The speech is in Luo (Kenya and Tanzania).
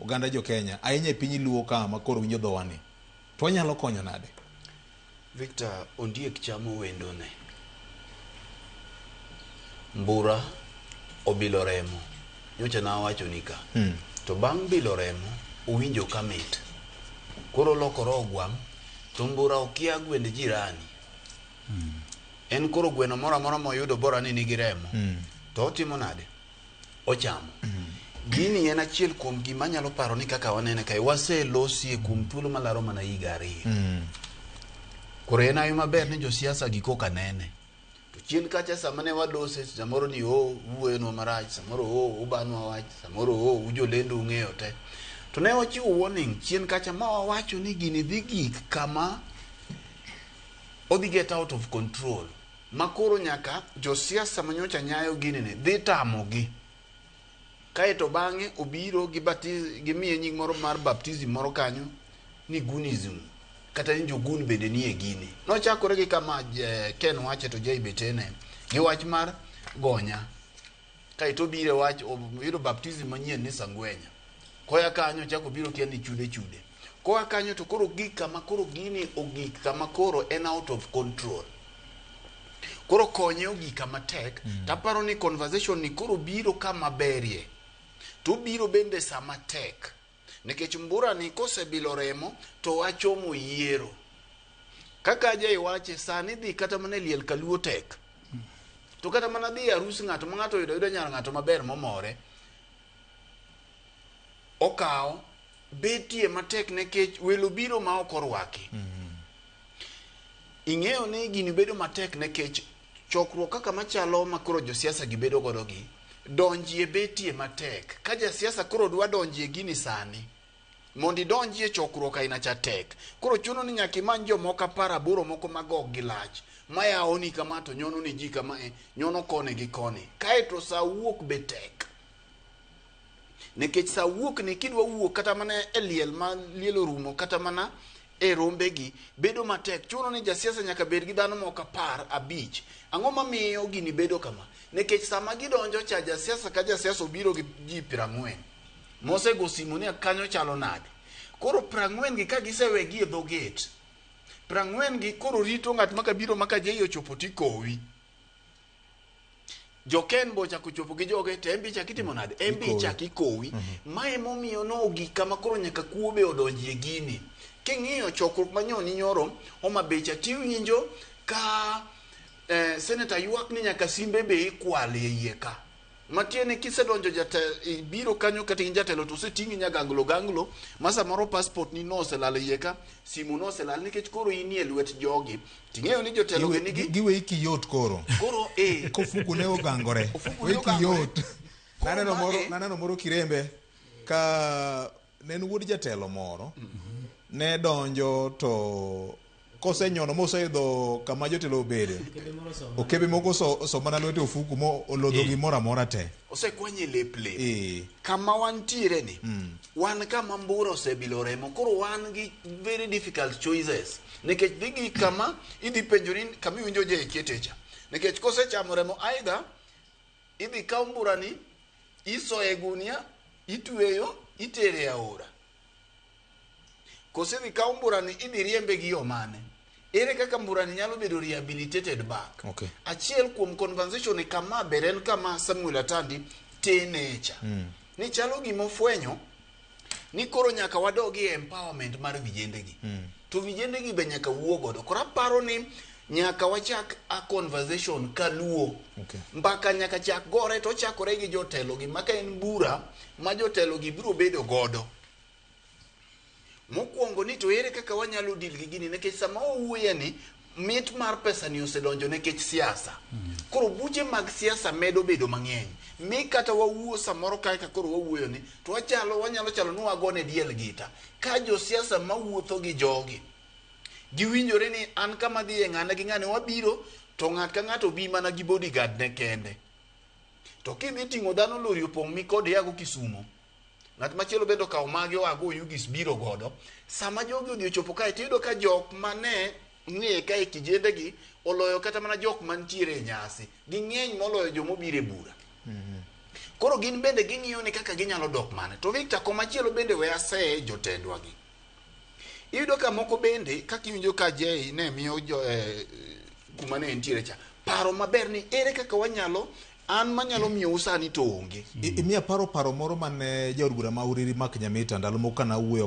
oganda jo Kenya ahinya e piny Luo ka ma koro winjo dhowani, to wanyalo konyo nade? Victor, ondiek chamo wendo ne. Mbura obilo remo. Nyocha na wacho nika. To bang' bilo remo, uwinjo kamit. Koro lokoro ogwam, to mbura okia gwend jirani. En koro gweno mora mora moyudo bora ni nigi remo. To otimo nade? Ochamo. Gini en achiel kuom gima nyalo paro ni kaka wanene kai wase losie kuom thuolo malaro mana higa 2. Koro en ayo maber ni josiasa giko kanene. To chien kacha sama ne walose samoro ni wuoyo marach, samoro ubanwa wach, samoro ujolendo ung'eyo te. To ne wachiwo warning chien kacha ma wawacho ni gini dhi gik kama odhi get out of control. Makoro nyaka josiasa manyocha nyayo gini ne dhi tamogi. Kaeto bang'e obiro gimiye nying moro mar baptism moro kanyo ni gunism. Kata ni jogun bende ni e gini. Nochakore gi kama Ken wache to Jay betene. Gi wach mar gonya. Kaeto bire wach obiro baptism manyien ni sangwenya. Koya kanyo chako biro kia ni chude. Koya kanyo to koro gik kama koro gini ogik kama koro en out of control. Koro konye ogik kama tek. Taparo ni conversation ni koro biro kama berie. To biro bende sama tek. Nikech mbura ni kose bilo remo to wachomo yiero. Kaka Jay wache sani dhi kata mana liel kaluo tek. To kata mana dhi arus ng'ato ma ng'ato yudo nyar ng'ato maber momore. Okao betie matek nekech welo biro ma ok orwaki. Ing'eyo ni gini bedo matek nekech chokruok kaka machalo makoro josiasa gibedo godo gi donjie betie matek. Ka jasiasa koro dwa donjie gini sani mondi donjie chokruok aina cha tek. Koro chuno ni nyaka imany jomoko 18 moko magok gi lach maya oni kama to nyono ni ji kama nyono kone gi kone. Kaeto sa wuok be tek. Nekech sa wuok ni kidwa wuok kata mana e liel ma lielo rumo kata mana e rombe gi bedo matek. Chuno ni jasiasa nyaka bed gi dhano moko 15. Ang'o mamiyo gini bedo kama? Nekech sama gidonjo cha jasiasa ka jasiasa obiro gi ji 40. Mose go simu ni kanyo chalo nade. Koro 40 gi ka gisewe gi e dho gate. 40 gi koro rito ng'at maka biro maka Jay ochopo tikowi. Joken bo chako chopo gi joge te embi chakitimo nade? Embi chakikowi. Mae momiyo no gik kama koro nyaka kuobe odonji e gini. King'iyo chokruok manyoni nyoro Homa Bay cha tiwinjo ka senator ywak ni nyaka simbe be ikwale e yie ka. Matiene kisedonjo biro kanyo kata jatelo to setingi ganglo masa moro passport ni no selal yeka simu no selal nikech koro inie lwet jogi ting'eyo ni jotelo nigi giwe iki yot koro kofuku ne ogangore weki yot naneno moro Kirembe ka nen wuod jatelo moro ne donjo to kosenyono moseidho kama jotelo obede okebe moko so mana lwete ofuku mo olodho gimoro amora te osekwanye leple kama wantiere ni wan kama mbura osebilo remo koro wan gi very difficult choices nikech digi kama idhi penjori kama iwinjo je ketecha nikech kosechamo remo aidha idhi kaw mbura ni iso e gunia itweyo itere aora kosedhi kaw mbura ni idhi riembe gi omane. Ere kaka mburani nyalo bedo rehabilitated back. Achiel kuom conversation kama beren kama Samuel Atandi tenecha. Ni chalo gimofwenyo ni koro nyaka wadogi empowerment mar vijendegi. To vijendegi be nyaka wuo godo. Kora paro ni nyaka wachak a conversation kaluo. Mbaka nyaka chak gore to chakore gi jotelo gi maka en bura ma jotelo gi biro bedo godo. Mokwongo ni to ere kaka wanyalo deal gi gini nekech sama owuoye ni mit mar pesa ni osedonjo nekech siasa. Koro buche mag siasa medo bedo mang'eny. Mi kata wawuo samoro kae ka koro wawuoyo ni to wanyalo chalo ni wagone diel gita. Ka jo siasa mawuotho gi jogi giwinjore ni an kama dhi e ng'ane gi ng'ane wabiro to ng'at ka ng'ato bi mana gi bodyguard ne kende. To kidhi ting'o dhano lori opong' mi kod yago Kisumo. Ng'at machielo bedo kaw magi oago Yugis biro godo. Sama jogi odhi ochopo kae tiyudo ka jok mane ng'e kae kijendegi oloyo kata mana jok mantiere e nyasi. Ging'eny moloyo jomobiro e bura. Koro gin bende ging'iyo ni kaka ginyalo dok mane. To Victor, komachielo bende we ase jotendwa gi. Iyudo ka moko bende kaka iwinjo ka Jay ne miyo kuma ne entiere cha paro maber ni ere kaka wanyalo an manyalo miyo usani to onge. Imiya paro moro mane jaod bura ma Uriri Mak Nyamita ndalo moko kana wuoyo